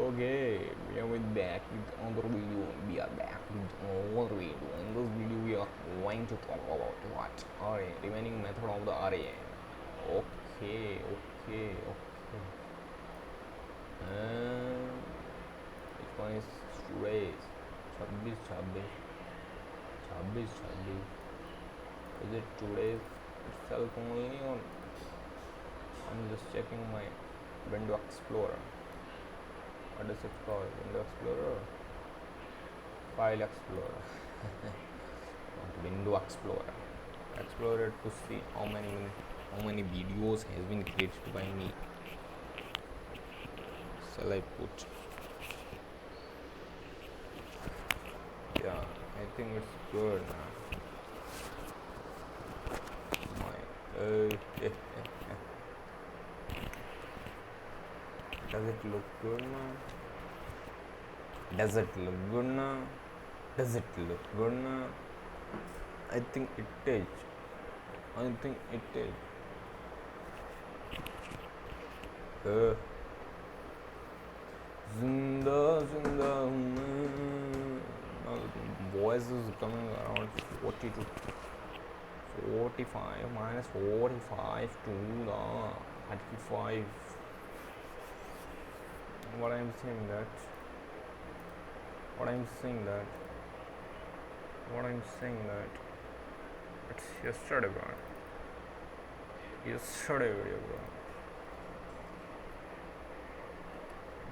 Okay, we are back with another video. We are back with another video. In this video, we are going to talk about what array, remaining method of the array. Okay. And which one is today's? 26, 26, 26, 26. Is it today's itself only, or I'm just checking my window explorer? What is it called? Window explorer? File explorer. Not window explorer. Explorer to see how many videos has been created by me. Shall I put? Yeah, I think it's good now. My does it look good now? Does it look good now? Does it look good now? I think it is. I think it is. Zinda Zinda now the voice is coming around 40 to 45 minus 45 to the 35. What I'm saying that it's yesterday, bro. Yesterday video, bro.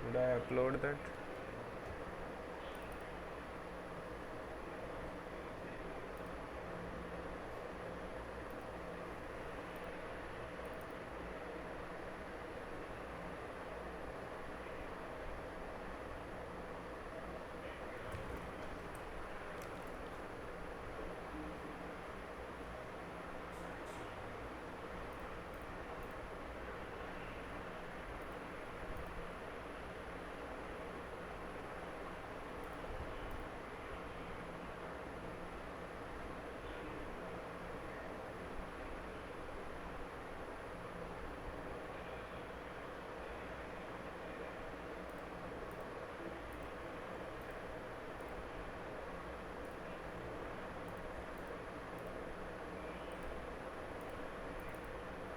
Did I upload that?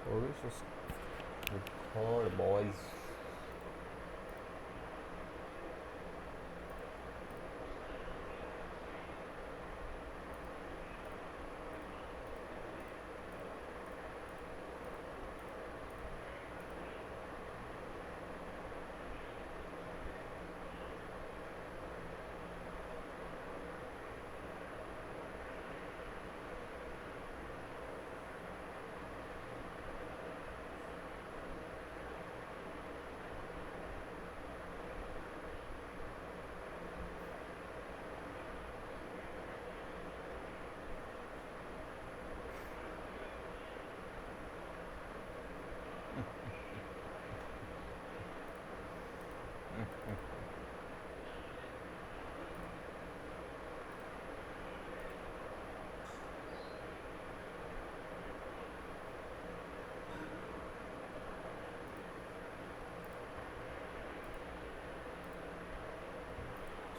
Oh, this is record, boys.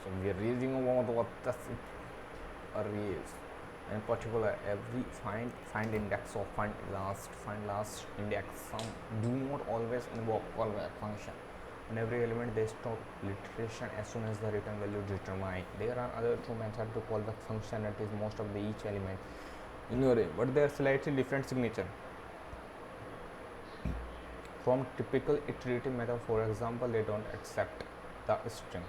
So we are reading about what the array is. In particular, every find index or find last index sum do not always invoke callback function. On every element they stop iteration as soon as the return value is determined. There are other two methods to call back function, that is most of the each element in your array, but they are slightly different signature from typical iterative method. For example, they don't accept the string.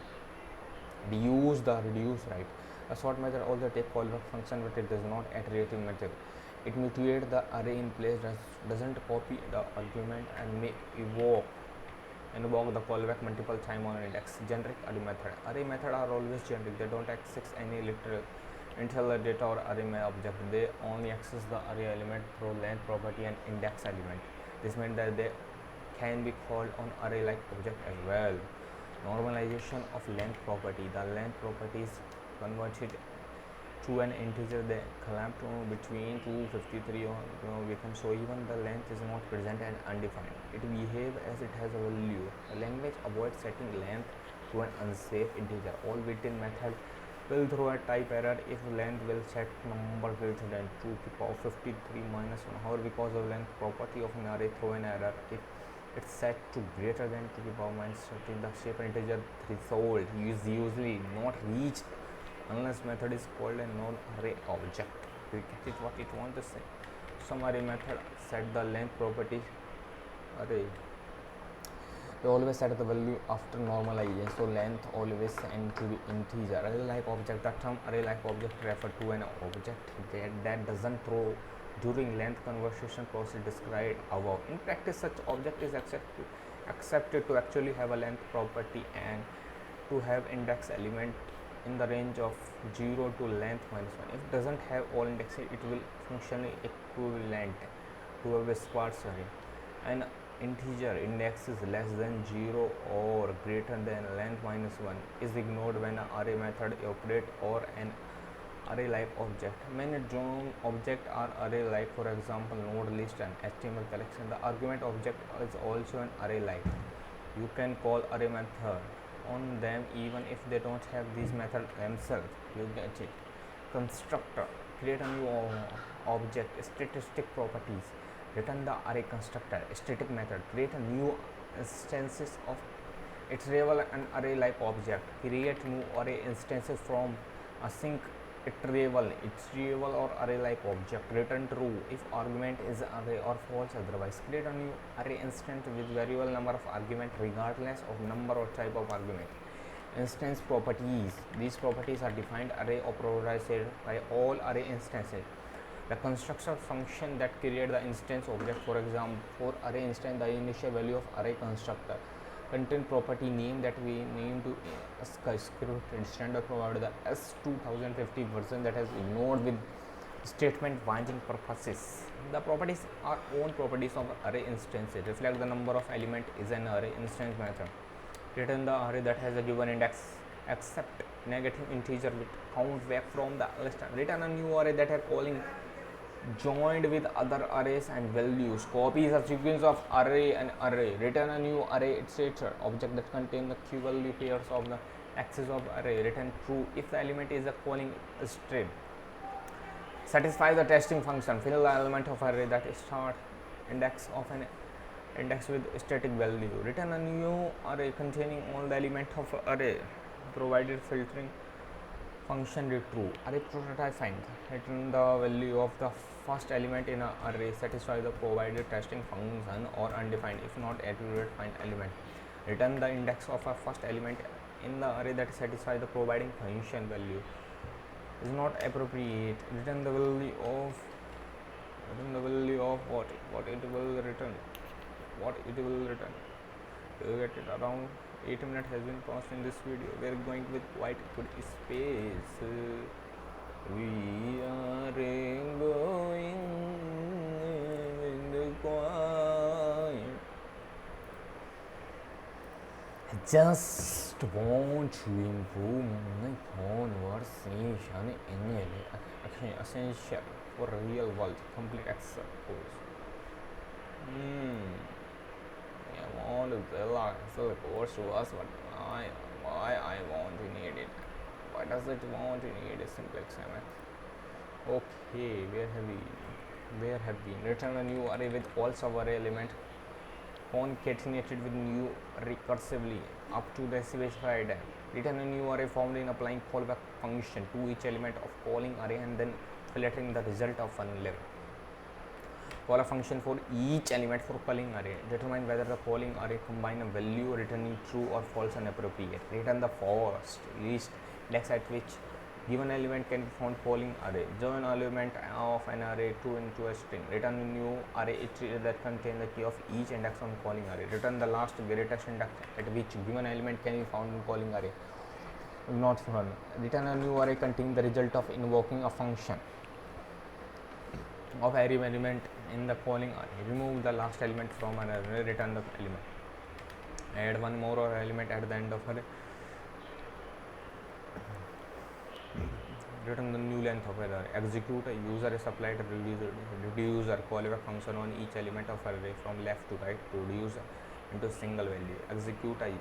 They use the reduce, right? A sort method also take callback function, but it does not iterative method. It mutates the array in place, doesn't copy the argument, and may invoke the callback multiple time on index. Generic array method. Array method are always generic. They don't access any literal internal data or array object. They only access the array element through length property and index element. This means that they can be called on array like object as well. Normalization of length property. The length property is converted to an integer. They clamp to between 253 or we can show even the length is not present and undefined. It behaves as it has a value. The language avoids setting length to an unsafe integer. All built-in method will throw a type error if length will set number greater than 2 to the power 53 minus 1. However, because of length property of an array, throw an error if it's set to greater than 2 to the power minus 13. The shape integer threshold is usually not reached unless method is called a non-array object. Do you get it what it wants to say? Some array method set the length property array. We always set the value after normalization, so length always end to be integer. Array-like object. The term array-like object refer to an object that doesn't throw during length conversion process described above. In practice, such object is accepted to actually have a length property and to have index element in the range of 0 to length minus 1. If it doesn't have all indexes, it will functionally equivalent to a whispered array. An integer index is less than 0 or greater than length minus 1 is ignored when an array method operates or an array-like object. Many DOM objects are array-like, for example, node list and HTML collection. The argument object is also an array-like. You can call array method on them even if they don't have these methods themselves. You get it. Constructor. Create a new object. Statistic properties. Return the array constructor. Static method. Create a new instances of its rival and array-like object. Create new array instances from async iterable or array-like object. Return true if argument is array or false otherwise. Create a new array instance with variable number of argument regardless of number or type of argument. Instance properties. These properties are defined array operated by all array instances. The constructor function that create the instance object. For example, for array instance, the initial value of array constructor contain property name that we name to script and standard provided the S2050 version that has ignored with statement binding purposes. The properties are own properties of array instances. Reflect the number of element is an array instance method. Return the array that has a given index except negative integer with count back from the list. Return a new array that has calling joined with other arrays and values. Copies a sequence of array and array. Return a new array etc. object that contain the q value pairs of the axis of array. Return true if the element is a calling string. Satisfy the testing function. Fill the element of array that start index of an index with static value. Return a new array containing all the element of array provided filtering function is true. Array prototype find. Return the value of the first element in an array. Satisfy the provided testing function or undefined. If not accurate, find element. Return the index of a first element in the array that satisfy the providing function value. Is not appropriate. Return the value of what it will return. What it will return. You get it. Around 8 minutes has been passed in this video. We are going with quite good space. We are going with quiet. I just want to improve my conversation in a essential for real world complete access course. I want to tell the course to us why I want to need it. Why does it want to need a simple experiment? Okay, where have we return a new array with all sub-array element concatenated with new recursively up to the specified. Return a new array formed in applying callback function to each element of calling array and then filtering the result of one layer. Call a function for each element for calling array. Determine whether the calling array combine a value returning true or false and appropriate. Return the first least index at which given element can be found calling array. Join element of an array into a string. Return a new array that contains the key of each index on calling array. Return the last greatest index at which given element can be found in calling array. Not found. Return a new array containing the result of invoking a function of array element in the calling array. Remove the last element from an array. Return the element. Add one more element at the end of array. Return the new length of array. Execute a user is applied reducer callback function on each element of array from left to right to reduce into single value. Execute a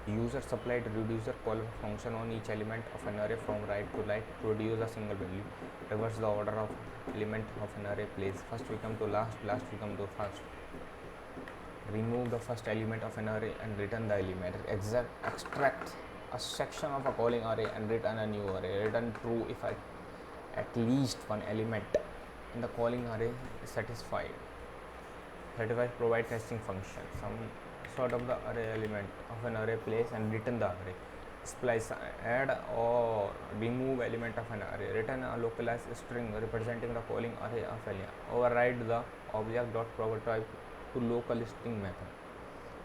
User supplied reducer call function on each element of an array from right to left to reduce a single value. Reverse the order of element of an array, please. First we come to last, last we come to first. Remove the first element of an array and return the element. Extract a section of a calling array and return a new array. Return true if at least one element in the calling array is satisfied. Provide testing function. Some sort of the array element of an array, place and return the array. Splice, add or remove element of an array. Return a localized string representing the calling array of element. Override the object.prototype to local string method.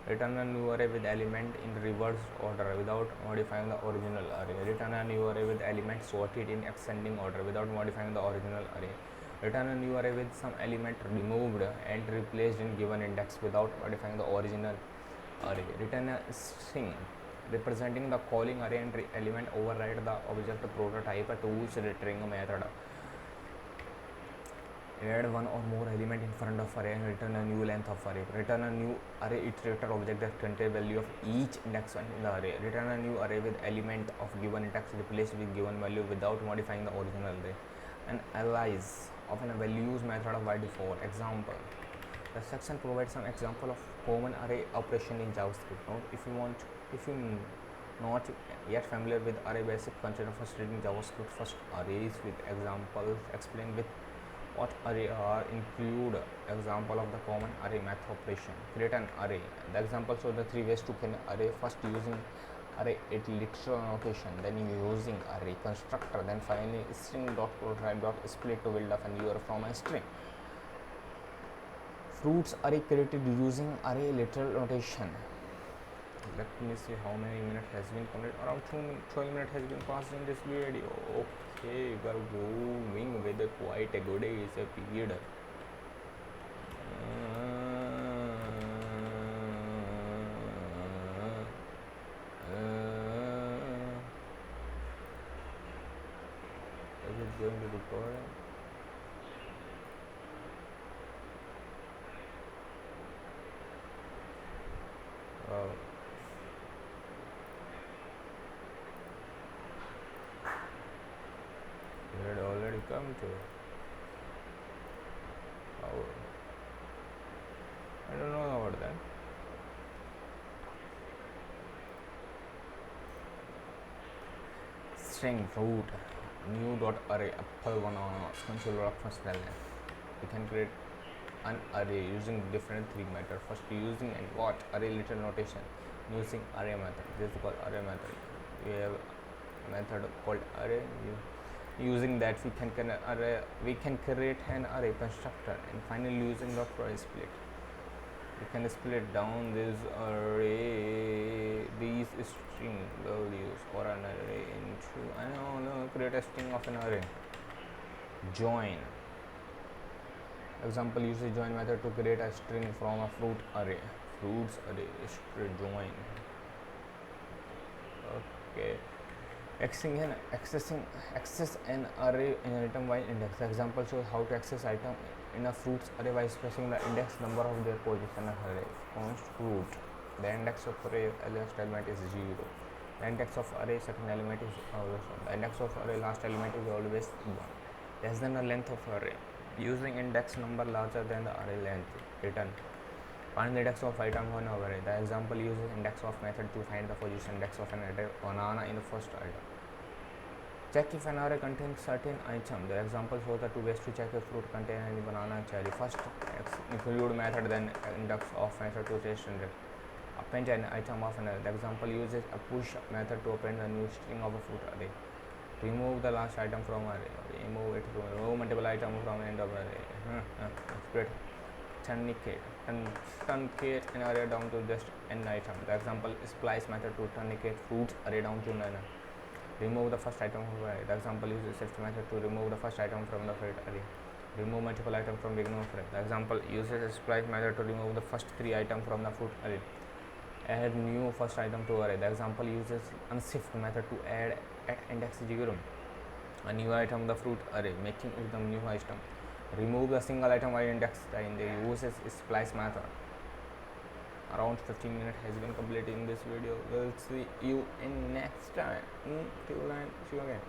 Return a new array with element in reverse order without modifying the original array. Return a new array with elements sorted in ascending order without modifying the original array. Return a new array with some element removed and replaced in given index without modifying the original array. Return a string representing the calling array and element. Override the object prototype to use returning method. Add one or more element in front of array and return a new length of array. Return a new array iterator object that contains value of each index in the array. Return a new array with element of given index replaced with given value without modifying the original array. An alias of a values method by default. Example. The section provides some example of common array operation in JavaScript. Now, if you not yet familiar with array basic, consider first reading JavaScript first arrays with examples. Explain with what array are, include example of the common array math operation. Create an array. The example shows the three ways to create an array. First using array literal notation, then using array constructor, then finally string.prototype.split to build up a newer from a string. Fruits array created using array literal notation. Let me see how many minutes has been completed. Around 12 minutes has been passed in this video. Okay, we are going with quite a good period. Is it going to record? Wow. It had already come to. Oh, I don't know about that. String fruit new dot array apple banana console of first element. We can create an array using different three methods. First using and what array literal notation using array method. This is called array method. We have a method called array. Using that we can create an array constructor, and finally using dot split we can split down this array, these string values or an array into create a string of an array. Join. Example, use the join method to create a string from a fruit array. Fruits array join. Okay. Access an array item by index. The example shows how to access item in a fruits array by specifying the index number of their position of array. Const fruit. The index of array last element is 0. The index of array second element is always 1. The index of array last element is always 1. Less than the length of array. Using index number larger than the array length. Return. Find the index of item on array. The example uses index of method to find the position index of an array banana in the first item. Check if an array contains certain item. The example shows the two ways to check if fruit contains any banana and cherry. First, include method, then index of method to test and append an item of an array. The example uses a push method to append a new string of a fruit array. Remove the last item from array. Remove multiple items from end of array. Split. Truncate an array down to just n item. The example is splice method to truncate fruits array down to n. Remove the first item from array. The example uses shift method to remove the first item from the fruit array. Remove multiple items from beginning of array. The example uses a splice method to remove the first 3 items from the fruit array. Add new first item to array. The example uses unshift method to add at index 0 a new item the fruit array, making it the new item. Remove the single item by index. The uses splice method. Around 15 minutes has been completed in this video. We'll see you in next time. Till then, see you again.